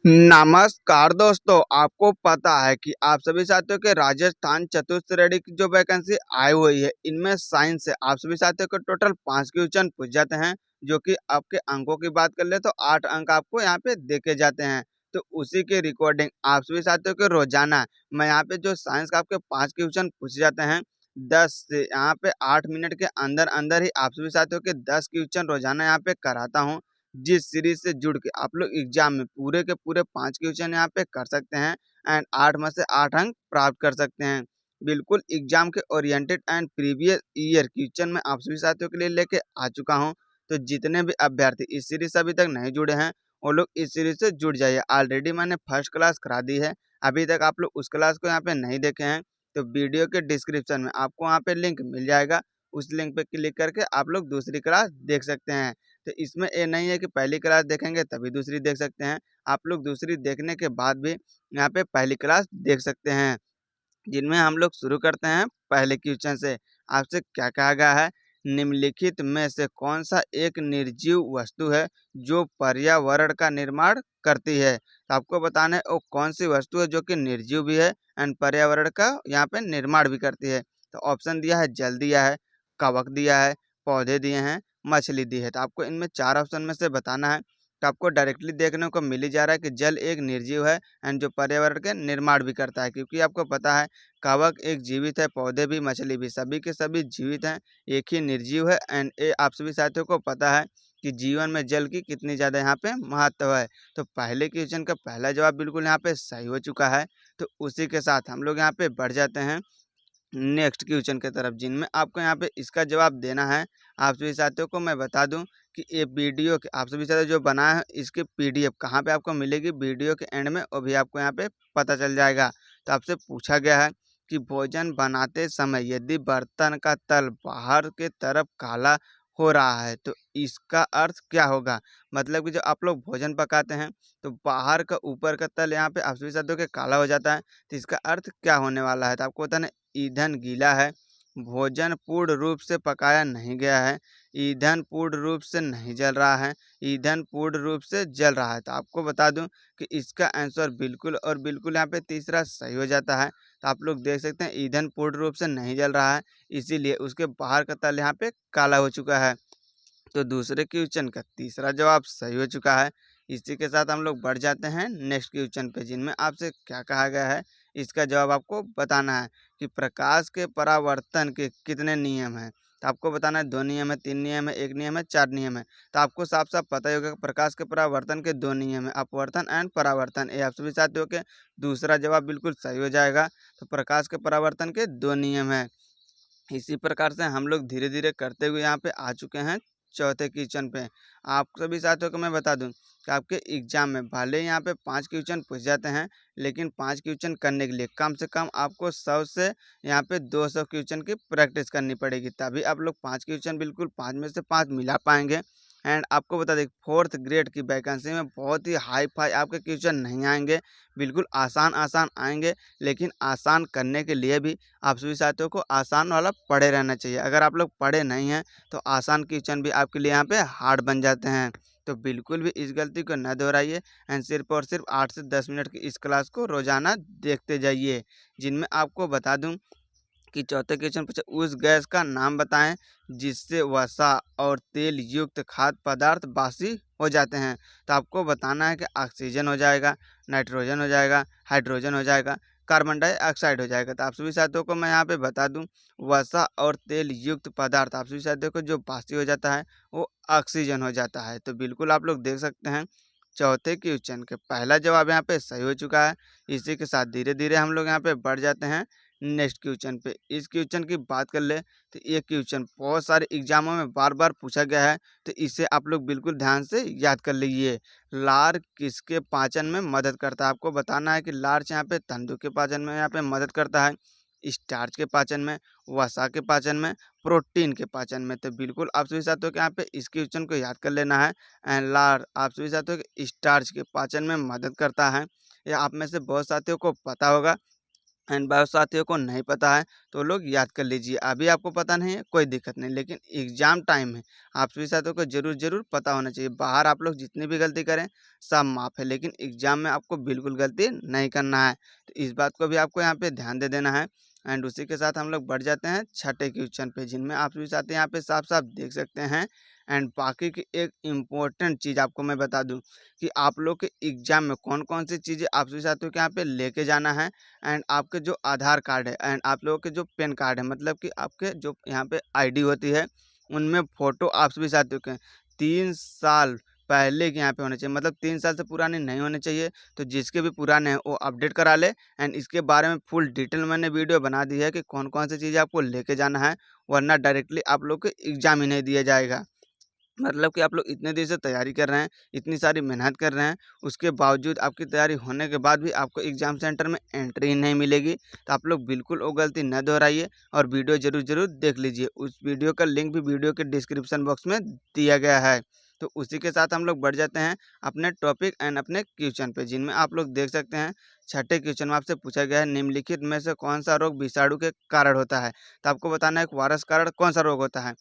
नमस्कार दोस्तों, आपको पता है कि आप सभी साथियों के राजस्थान चतुश्रेणी की जो वैकेंसी आई हुई है, इनमें साइंस से आप सभी साथियों को टोटल 5 क्वेश्चन पूछ जाते हैं, जो कि आपके अंकों की बात कर ले तो 8 अंक आपको यहाँ पे देके जाते हैं। तो उसी के रिकॉर्डिंग आप सभी साथियों के रोजाना मैं यहाँ पे जो साइंस का आपके 5 क्वेश्चन पूछे जाते हैं, 10 से यहाँ पे 8 मिनट के अंदर अंदर ही आप सभी साथियों के 10 क्वेश्चन रोजाना यहाँ पे कराता हूँ। जिस सीरीज से जुड़ के आप लोग एग्जाम में पूरे के पूरे 5 क्वेश्चन यहाँ पे कर सकते हैं एंड 8 में से 8 अंक प्राप्त कर सकते हैं। बिल्कुल एग्जाम के oriented and previous year question में आप सभी साथियों के लिए लेके आ चुका हूँ। तो जितने भी अभ्यर्थी इस सीरीज से अभी तक नहीं जुड़े हैं, वो लोग इस सीरीज से जुड़ जाइए। ऑलरेडी मैंने फर्स्ट क्लास करा दी है, अभी तक आप लोग उस क्लास को यहाँ पे नहीं देखे हैं तो वीडियो के डिस्क्रिप्शन में आपको वहाँ पे लिंक मिल जाएगा। उस लिंक पे क्लिक करके आप लोग दूसरी क्लास देख सकते हैं। तो इसमें ये नहीं है कि पहली क्लास देखेंगे तभी दूसरी देख सकते हैं, आप लोग दूसरी देखने के बाद भी यहाँ पे पहली क्लास देख सकते हैं। जिनमें हम लोग शुरू करते हैं पहले क्वेश्चन से। आपसे क्या कहा गया है, निम्नलिखित में से कौन सा एक निर्जीव वस्तु है जो पर्यावरण का निर्माण करती है। तो आपको बताना है वो कौन सी वस्तु है जो कि निर्जीव भी है एंड पर्यावरण का यहाँ पे निर्माण भी करती है। तो ऑप्शन दिया है, जल दिया है, कवक दिया है, पौधे दिए हैं, मछली दी है। तो आपको इनमें 4 ऑप्शन में से बताना है। तो आपको डायरेक्टली देखने को मिल ही जा रहा है कि जल एक निर्जीव है एंड जो पर्यावरण के निर्माण भी करता है, क्योंकि आपको पता है कवक एक जीवित है, पौधे भी, मछली भी, सभी के सभी जीवित हैं, एक ही निर्जीव है एंड ये आप सभी साथियों को पता है कि जीवन में जल की कितनी ज़्यादा यहाँ पे महत्व है। तो पहले क्वेश्चन का पहला जवाब बिल्कुल यहाँ पे सही हो चुका है। तो उसी के साथ हम लोग यहाँ पे बढ़ जाते हैं नेक्स्ट क्वेश्चन की तरफ, जिनमें आपको यहाँ पे इसका जवाब देना है। आप सभी साथियों को मैं बता दूं कि ये वीडियो के आप सभी साथी जो बनाया है इसकी पीडीएफ कहाँ पे आपको मिलेगी, वीडियो के एंड में वो भी आपको यहाँ पे पता चल जाएगा। तो आपसे पूछा गया है कि भोजन बनाते समय यदि बर्तन का तल बाहर के तरफ काला हो रहा है तो इसका अर्थ क्या होगा। मतलब कि जब आप लोग भोजन पकाते हैं तो बाहर का ऊपर का तल यहाँ पे आप सभी साथियों के काला हो जाता है, तो इसका अर्थ क्या होने वाला है। तो आपको बताना, ईंधन गीला है, भोजन पूर्ण रूप से पकाया नहीं गया है, ईंधन पूर्ण रूप से नहीं जल रहा है, ईंधन पूर्ण रूप से जल रहा है। तो आपको बता दूं कि इसका आंसर बिल्कुल और बिल्कुल यहाँ पे तीसरा सही हो जाता है। तो आप लोग देख सकते हैं ईंधन पूर्ण रूप से नहीं जल रहा है, इसीलिए उसके बाहर का तल यहाँ पे काला हो चुका है। तो दूसरे क्वेश्चन का तीसरा जवाब सही हो चुका है। इसी के साथ हम लोग बढ़ जाते हैं नेक्स्ट क्वेश्चन पे, जिनमें आपसे क्या कहा गया है, इसका जवाब आपको बताना है कि प्रकाश के परावर्तन के कितने नियम हैं। तो आपको बताना है 2 नियम है, 3 नियम है, 1 नियम है, 4 नियम है। तो आपको साफ साफ पता ही होगा कि प्रकाश के परावर्तन के 2 नियम है, अपवर्तन एंड परावर्तन। ये आप सभी साथियों के दूसरा जवाब बिल्कुल सही हो जाएगा। तो प्रकाश के परावर्तन के 2 नियम है। इसी प्रकार से हम लोग धीरे धीरे करते हुए यहाँ पे आ चुके हैं चौथे क्वेश्चन पे। आप सभी साथियों को मैं बता दूं कि आपके एग्जाम में भले ही यहाँ पे 5 क्वेश्चन पूछ जाते हैं, लेकिन 5 क्वेश्चन करने के लिए कम से कम आपको 100 से यहाँ पे 200 क्वेश्चन की प्रैक्टिस करनी पड़ेगी, तभी आप लोग 5 क्वेश्चन बिल्कुल 5 में से 5 मिला पाएंगे। एंड आपको बता दें 4th ग्रेड की वैकेंसी में बहुत ही हाई फाई आपके क्वेश्चन नहीं आएंगे, बिल्कुल आसान आसान आएंगे। लेकिन आसान करने के लिए भी आप सभी साथियों को आसान वाला पढ़े रहना चाहिए। अगर आप लोग पढ़े नहीं हैं तो आसान क्वेश्चन भी आपके लिए यहाँ पे हार्ड बन जाते हैं। तो बिल्कुल भी इस गलती को न दोहराइए एंड सिर्फ और सिर्फ 8 से 10 मिनट की इस क्लास को रोजाना देखते जाइए। जिनमें आपको बता दूं कि चौथे क्वेश्चन पूछा, उस गैस का नाम बताएं जिससे वसा और तेल युक्त खाद्य पदार्थ बासी हो जाते हैं। तो आपको बताना है कि ऑक्सीजन हो जाएगा, नाइट्रोजन हो जाएगा, हाइड्रोजन हो जाएगा, कार्बन डाइऑक्साइड हो जाएगा। तो आप सभी साथियों को मैं यहाँ पे बता दूं, वसा और तेल युक्त पदार्थ आप सभी साथियों को जो बासी हो जाता है वो ऑक्सीजन हो जाता है। तो बिल्कुल आप लोग देख सकते हैं चौथे क्वेश्चन के पहला जवाब यहाँ पे सही हो चुका है। इसी के साथ धीरे धीरे हम लोग यहाँ पे बढ़ जाते हैं नेक्स्ट क्वेश्चन पे। इस क्वेश्चन की बात कर ले तो ये क्वेश्चन बहुत सारे एग्जामों में बार बार पूछा गया है, तो इसे आप लोग बिल्कुल ध्यान से याद कर लीजिए। लार किसके पाचन में मदद करता है। आपको बताना है कि लार्च यहाँ पे तंदू के पाचन में यहाँ पे मदद करता है, स्टार्च के पाचन में, वसा के पाचन में, प्रोटीन के पाचन में। तो बिल्कुल आप सभी साथियों के यहाँ पे इस क्वेश्चन को याद कर लेना है। एंड लार आप सभी साथियों के स्टार्च के पाचन में मदद करता है, या आप में से बहुत साथियों को पता होगा एंड बहुत साथियों को नहीं पता है तो लोग याद कर लीजिए। अभी आपको पता नहीं है कोई दिक्कत नहीं, लेकिन एग्जाम टाइम है, आप सभी साथियों को जरूर जरूर पता होना चाहिए। बाहर आप लोग जितनी भी गलती करें सब माफ है, लेकिन एग्जाम में आपको बिल्कुल गलती नहीं करना है। तो इस बात को भी आपको यहाँ पे ध्यान दे देना है। एंड उसी के साथ हम लोग बढ़ जाते हैं छठे क्वेश्चन पे, जिनमें आप सभी साथी यहाँ पे साफ साफ देख सकते हैं। एंड बाकी की एक इम्पोर्टेंट चीज़ आपको मैं बता दूं कि आप लोग के एग्जाम में कौन कौन सी चीज़ें आप सभी साथियों के यहाँ पे लेके जाना है। एंड आपके जो आधार कार्ड है एंड आप लोगों के जो पैन कार्ड है, मतलब कि आपके जो यहाँ पे आईडी होती है, उनमें फ़ोटो आप सभी साथियों के 3 साल पहले के यहाँ पे होने चाहिए, मतलब 3 साल से पुराने नहीं होने चाहिए। तो जिसके भी पुराने हैं वो अपडेट करा ले। एंड इसके बारे में फुल डिटेल मैंने वीडियो बना दी है कि कौन कौन सी चीज़ें आपको लेके जाना है, वरना डायरेक्टली आप लोग को एग्जाम ही नहीं दिया जाएगा। मतलब कि आप लोग इतने देर से तैयारी कर रहे हैं, इतनी सारी मेहनत कर रहे हैं, उसके बावजूद आपकी तैयारी होने के बाद भी आपको एग्ज़ाम सेंटर में एंट्री ही नहीं मिलेगी। तो आप लोग बिल्कुल वो गलती न दोहराइए और वीडियो ज़रूर देख लीजिए। उस वीडियो का लिंक भी वीडियो के डिस्क्रिप्शन बॉक्स में दिया गया है। तो उसी के साथ हम लोग बढ़ जाते हैं अपने टॉपिक एंड अपने क्वेश्चन पे, जिनमें आप लोग देख सकते हैं छठे क्वेश्चन में आपसे पूछा गया है निम्नलिखित में से कौन सा रोग विषाणु के कारण होता है। तो आपको बताना है कि वायरस कारण कौन सा रोग होता है।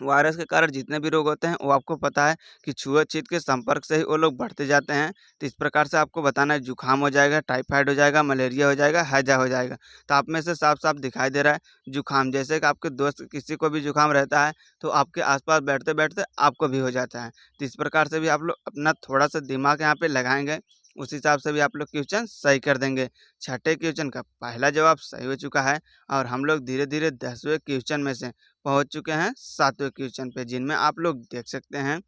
वायरस के कारण जितने भी रोग होते हैं वो आपको पता है कि छुआछूत के संपर्क से ही वो लोग बढ़ते जाते हैं। तो इस प्रकार से आपको बताना है जुकाम हो जाएगा, टाइफाइड हो जाएगा, मलेरिया हो जाएगा, हैजा हो जाएगा। तो आप में से साफ साफ दिखाई दे रहा है जुकाम, जैसे कि आपके दोस्त किसी को भी जुकाम रहता है तो आपके आसपास बैठते बैठते आपको भी हो जाता है। तो इस प्रकार से भी आप लोग अपना थोड़ा सा दिमाग यहाँ पे लगाएंगे, उस हिसाब से भी आप लोग क्वेश्चन सही कर देंगे। छठे क्वेश्चन का पहला जवाब सही हो चुका है और हम लोग धीरे धीरे 10वें क्वेश्चन में से पहुंच चुके हैं 7वें क्वेश्चन पे, जिनमें आप लोग देख सकते हैं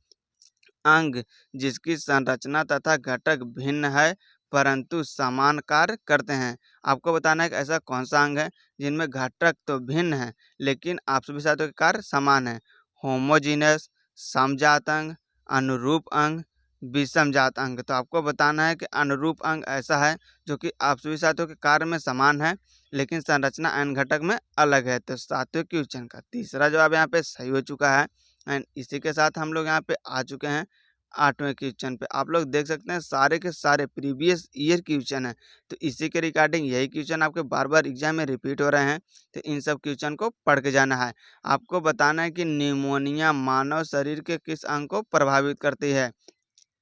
अंग जिसकी संरचना तथा घटक भिन्न है परंतु समान कार्य करते हैं। आपको बताना है कि ऐसा कौन सा अंग है जिनमें घटक तो भिन्न है लेकिन आप सभी साथियों के कार्य समान है। होमोजीनस, समजात अंग, अनुरूप अंग, विषमजात अंग। तो आपको बताना है कि अनुरूप अंग ऐसा है जो कि आप सभी साथियों के कार्य में समान है लेकिन संरचना एंड घटक में अलग है। तो 7वें क्वेश्चन का तीसरा जवाब यहाँ पे सही हो चुका है। एंड इसी के साथ हम लोग यहाँ पे आ चुके हैं 8वें क्वेश्चन पे। आप लोग देख सकते हैं सारे के सारे प्रीवियस ईयर क्वेश्चन है। तो इसी के रिगार्डिंग यही क्वेश्चन आपके बार बार एग्जाम में रिपीट हो रहे हैं। तो इन सब क्वेश्चन को पढ़ के जाना है। आपको बताना है कि निमोनिया मानव शरीर के किस अंग को प्रभावित करती है।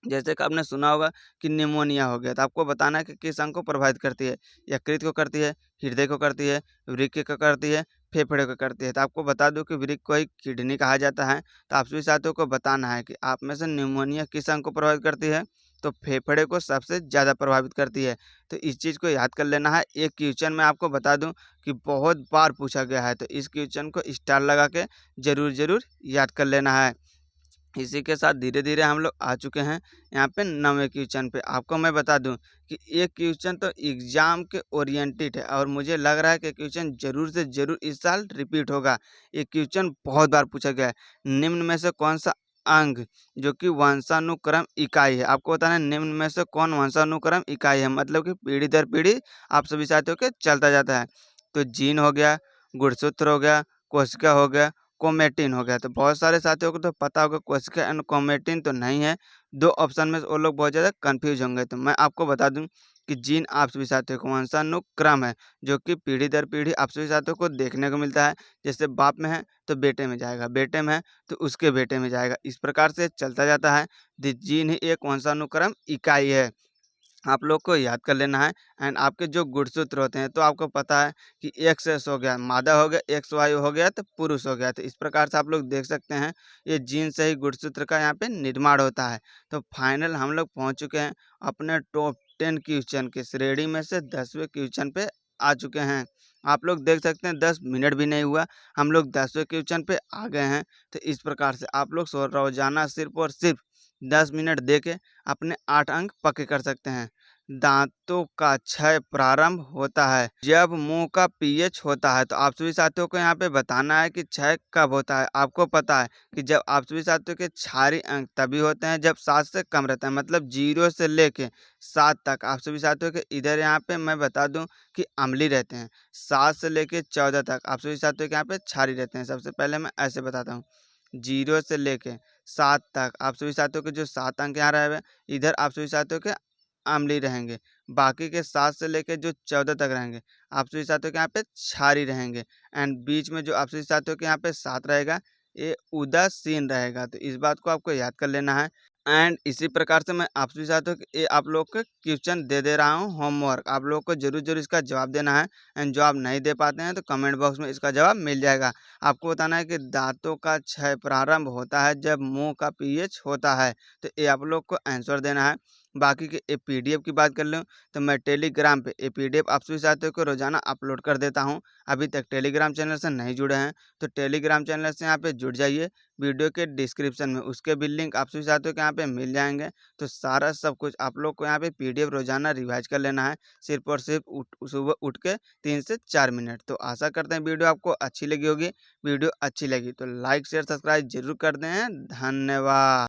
जैसे कि आपने सुना होगा कि निमोनिया हो गया, तो आपको बताना है कि किस अंग को प्रभावित करती है। यकृत को करती है, हृदय को करती है, वृक्क को करती है, फेफड़े को करती है। तो आपको बता दूं कि वृक्क को ही किडनी कहा जाता है। तो आप सभी साथियों को बताना है कि आप में से निमोनिया किस अंग को प्रभावित करती है। तो फेफड़े को सबसे ज़्यादा प्रभावित करती है। तो इस चीज़ को याद कर लेना है। एक क्वेश्चन में आपको बता दूं कि बहुत बार पूछा गया है, तो इस क्वेश्चन को स्टार लगा के जरूर याद कर लेना है। इसी के साथ धीरे-धीरे हम लोग आ चुके हैं यहाँ पे 9वें क्वेश्चन पे। आपको मैं बता दूँ कि ये क्वेश्चन तो एग्ज़ाम के ओरिएंटेड है और मुझे लग रहा है कि क्वेश्चन ज़रूर से ज़रूर इस साल रिपीट होगा। ये क्वेश्चन बहुत बार पूछा गया है। निम्न में से कौन-सा अंग जो कि वंशानुक्रम इकाई है, आपको बताना है निम्न में से कौन वंशानुक्रम इकाई है, मतलब कि पीढ़ी दर पीढ़ी आप सभी साथियों के चलता जाता है। तो जीन हो गया, गुणसूत्र हो गया, कोशिका हो गया, क्रोमैटिन हो गया। तो बहुत सारे साथियों को तो पता होगा कोशिका एंड क्रोमैटिन तो नहीं है। 2 ऑप्शन में से वो लोग बहुत ज़्यादा कन्फ्यूज़ होंगे। तो मैं आपको बता दूँ कि जीन आप सभी साथियों को वंशानुक्रम है, जो कि पीढ़ी दर पीढ़ी आप सभी साथियों को देखने को मिलता है। जैसे बाप में है तो बेटे में जाएगा, बेटे में है तो उसके बेटे में जाएगा। इस प्रकार से चलता जाता है। द जीन ही एक वंशानुक्रम इकाई है। आप लोग को याद कर लेना है। एंड आपके जो गुणसूत्र होते हैं तो आपको पता है कि एक्स एस हो गया मादा हो गया, एक्स वाई हो गया तो पुरुष हो गया। तो इस प्रकार से आप लोग देख सकते हैं ये जीन से ही गुणसूत्र का यहाँ पे निर्माण होता है। तो फाइनल हम लोग पहुँच चुके हैं अपने टॉप 10 क्वेश्चन की श्रेणी में से 10वें क्वेश्चन पे आ चुके हैं। आप लोग देख सकते हैं 10 मिनट भी नहीं हुआ हम लोग 10वें क्वेश्चन पे आ गए हैं। तो इस प्रकार से आप लोग रोजाना सिर्फ और सिर्फ 10 मिनट दे के अपने 8 अंक पक्के कर सकते हैं। दांतों का क्षय प्रारंभ होता है जब मुंह का पीएच होता है। तो आप सभी साथियों को यहाँ पे बताना है कि क्षय कब होता है। आपको पता है कि जब आप सभी साथियों के क्षारीय अंक तभी होते हैं जब 7 से कम रहता है, मतलब 0 से लेके 7 तक। आप सभी साथियों के इधर यहाँ पे मैं बता दूं कि अम्लीय रहते हैं। 7 से लेके 14 तक आप सभी साथियों के यहाँ पे क्षारीय रहते हैं। सबसे पहले मैं ऐसे बताता हूँ, 0 से लेके 7 तक आप सभी साथियों के जो 7 अंक यहाँ रहे हुए, इधर आप सभी साथियों के आमली रहेंगे, बाकी के 7 से लेके जो 14 तक रहेंगे, आप सभी साथियों के यहाँ पे क्षारी रहेंगे एंड बीच में जो आप सभी साथियों के यहाँ पे 7 रहेगा, ये उदासीन रहेगा। तो इस बात को आपको याद कर लेना है एंड इसी प्रकार से मैं आप सभी साथियों को ये आप लोग को क्वेश्चन दे रहा हूँ होमवर्क, आप लोग को ज़रूर इसका जवाब देना है एंड जो आप नहीं दे पाते हैं तो कमेंट बॉक्स में इसका जवाब मिल जाएगा। आपको बताना है कि दांतों का क्षय प्रारंभ होता है जब मुंह का पीएच होता है, तो ये आप लोग को आंसर देना है। बाकी के ये पीडीएफ की बात कर लूँ तो मैं टेलीग्राम पे ये पीडीएफ आप सभी साथियों को रोजाना अपलोड कर देता हूँ। अभी तक टेलीग्राम चैनल से नहीं जुड़े हैं तो टेलीग्राम चैनल से यहाँ पे जुड़ जाइए, वीडियो के डिस्क्रिप्शन में उसके भी लिंक आप सभी साथियों के यहाँ पे मिल जाएंगे। तो सारा सब कुछ आप लोग को यहाँ पे पीडीएफ रोजाना रिवाइज कर लेना है, सिर्फ और सिर्फ सुबह उठ के 3 से 4 मिनट। तो आशा करते हैं वीडियो आपको अच्छी लगी होगी। वीडियो अच्छी लगी तो लाइक शेयर सब्सक्राइब जरूर कर दें। धन्यवाद।